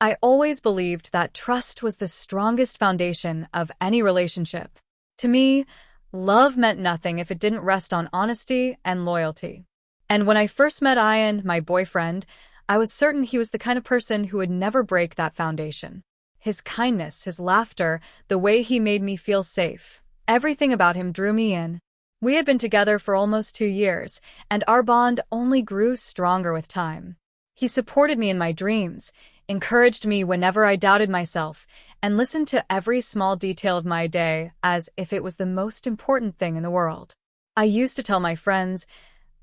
I always believed that trust was the strongest foundation of any relationship. To me, love meant nothing if it didn't rest on honesty and loyalty. And when I first met Ian, my boyfriend, I was certain he was the kind of person who would never break that foundation. His kindness, his laughter, the way he made me feel safe, everything about him drew me in. We had been together for almost 2 years, and our bond only grew stronger with time. He supported me in my dreams, encouraged me whenever I doubted myself, and listened to every small detail of my day as if it was the most important thing in the world. I used to tell my friends,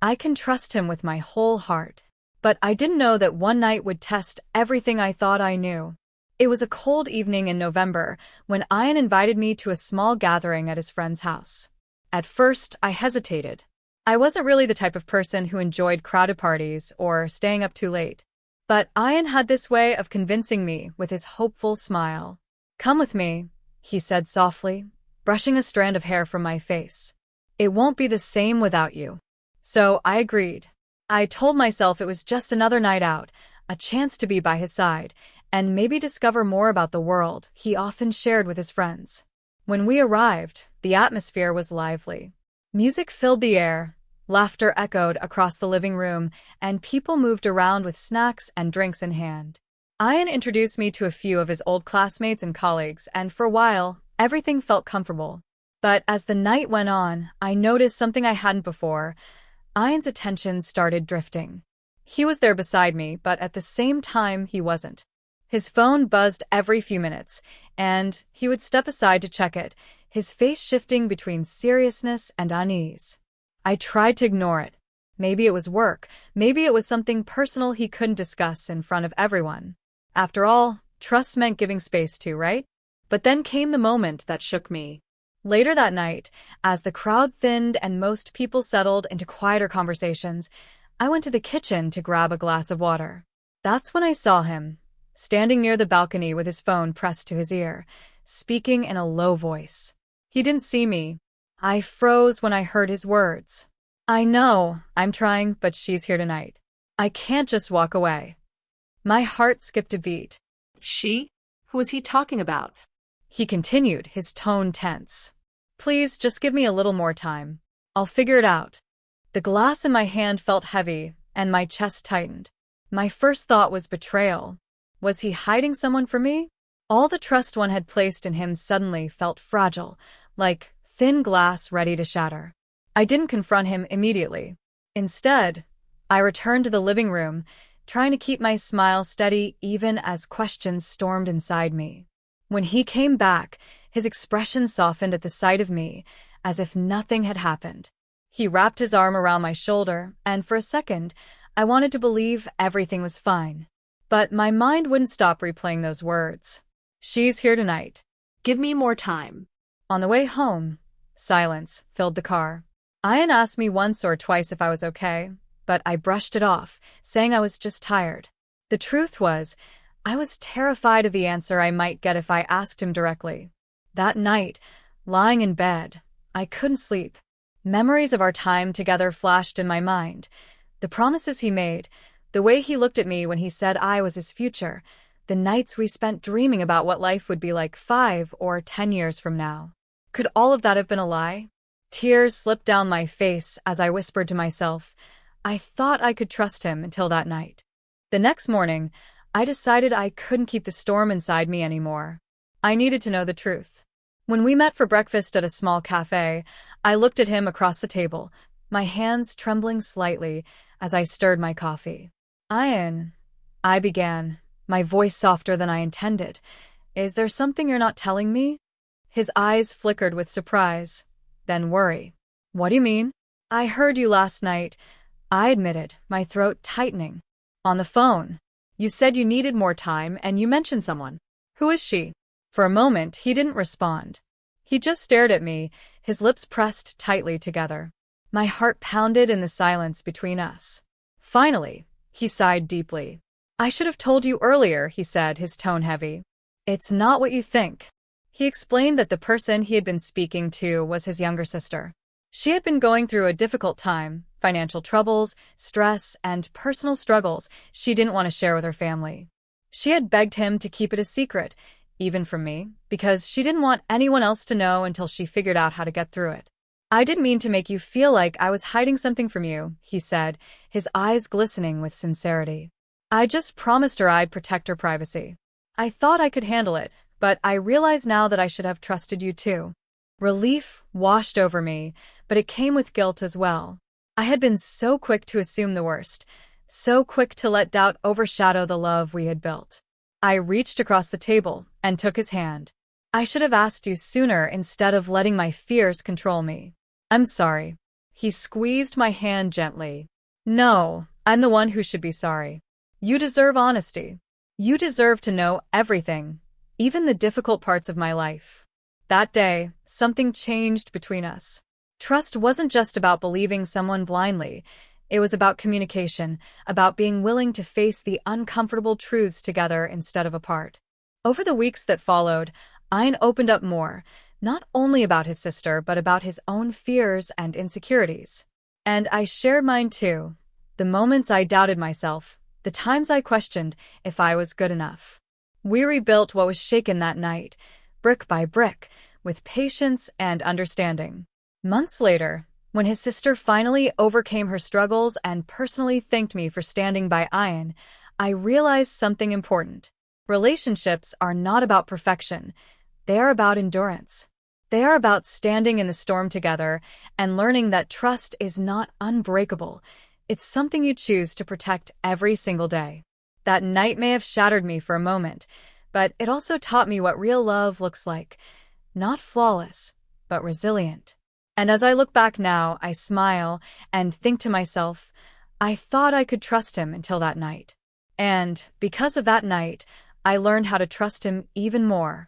I can trust him with my whole heart. But I didn't know that one night would test everything I thought I knew. It was a cold evening in November when Ian invited me to a small gathering at his friend's house. At first, I hesitated. I wasn't really the type of person who enjoyed crowded parties or staying up too late. But Ian had this way of convincing me with his hopeful smile. "Come with me," he said softly, brushing a strand of hair from my face. "It won't be the same without you." So I agreed. I told myself it was just another night out, a chance to be by his side, and maybe discover more about the world he often shared with his friends. When we arrived, the atmosphere was lively. Music filled the air, laughter echoed across the living room, and people moved around with snacks and drinks in hand. Ian introduced me to a few of his old classmates and colleagues, and for a while, everything felt comfortable. But as the night went on, I noticed something I hadn't before. Ian's attention started drifting. He was there beside me, but at the same time, he wasn't. His phone buzzed every few minutes, and he would step aside to check it, his face shifting between seriousness and unease. I tried to ignore it. Maybe it was work, maybe it was something personal he couldn't discuss in front of everyone. After all, trust meant giving space to, right? But then came the moment that shook me. Later that night, as the crowd thinned and most people settled into quieter conversations, I went to the kitchen to grab a glass of water. That's when I saw him, standing near the balcony with his phone pressed to his ear, speaking in a low voice. He didn't see me. I froze when I heard his words. "I know, I'm trying, but she's here tonight. I can't just walk away." My heart skipped a beat. She? Who is he talking about? He continued, his tone tense. "Please, just give me a little more time. I'll figure it out." The glass in my hand felt heavy, and my chest tightened. My first thought was betrayal. Was he hiding someone from me? All the trust one had placed in him suddenly felt fragile, like thin glass ready to shatter. I didn't confront him immediately. Instead, I returned to the living room, trying to keep my smile steady even as questions stormed inside me. When he came back, his expression softened at the sight of me, as if nothing had happened. He wrapped his arm around my shoulder, and for a second, I wanted to believe everything was fine. But my mind wouldn't stop replaying those words. "She's here tonight." Give me more time. On the way home, silence filled the car. Ian asked me once or twice if I was okay, but I brushed it off, saying I was just tired. The truth was, I was terrified of the answer I might get if I asked him directly. That night, lying in bed, I couldn't sleep. Memories of our time together flashed in my mind. The promises he made, the way he looked at me when he said I was his future, the nights we spent dreaming about what life would be like 5 or 10 years from now. Could all of that have been a lie? Tears slipped down my face as I whispered to myself, I thought I could trust him until that night. The next morning, I decided I couldn't keep the storm inside me anymore. I needed to know the truth. When we met for breakfast at a small cafe, I looked at him across the table, my hands trembling slightly as I stirred my coffee. "Ian," I began, my voice softer than I intended. "Is there something you're not telling me?" His eyes flickered with surprise, then worry. "What do you mean?" "I heard you last night," I admitted, my throat tightening. "On the phone. You said you needed more time and you mentioned someone. Who is she?" For a moment, he didn't respond. He just stared at me, his lips pressed tightly together. My heart pounded in the silence between us. Finally, he sighed deeply. "I should have told you earlier," he said, his tone heavy. "It's not what you think." He explained that the person he had been speaking to was his younger sister. She had been going through a difficult time, financial troubles, stress, and personal struggles she didn't want to share with her family. She had begged him to keep it a secret, even from me, because she didn't want anyone else to know until she figured out how to get through it. "I didn't mean to make you feel like I was hiding something from you," he said, his eyes glistening with sincerity. "I just promised her I'd protect her privacy. I thought I could handle it, but I realize now that I should have trusted you too." Relief washed over me, but it came with guilt as well. I had been so quick to assume the worst, so quick to let doubt overshadow the love we had built. I reached across the table and took his hand. "I should have asked you sooner instead of letting my fears control me. I'm sorry." He squeezed my hand gently. "No, I'm the one who should be sorry. You deserve honesty. You deserve to know everything, even the difficult parts of my life." That day, something changed between us. Trust wasn't just about believing someone blindly. It was about communication, about being willing to face the uncomfortable truths together instead of apart. Over the weeks that followed, Ian opened up more, not only about his sister, but about his own fears and insecurities. And I shared mine too. The moments I doubted myself, the times I questioned if I was good enough. We rebuilt what was shaken that night, brick by brick, with patience and understanding. Months later, when his sister finally overcame her struggles and personally thanked me for standing by Ian, I realized something important. Relationships are not about perfection. They are about endurance. They are about standing in the storm together and learning that trust is not unbreakable. It's something you choose to protect every single day. That night may have shattered me for a moment, but it also taught me what real love looks like. Not flawless, but resilient. And as I look back now, I smile and think to myself, I thought I could trust him until that night. And because of that night, I learned how to trust him even more.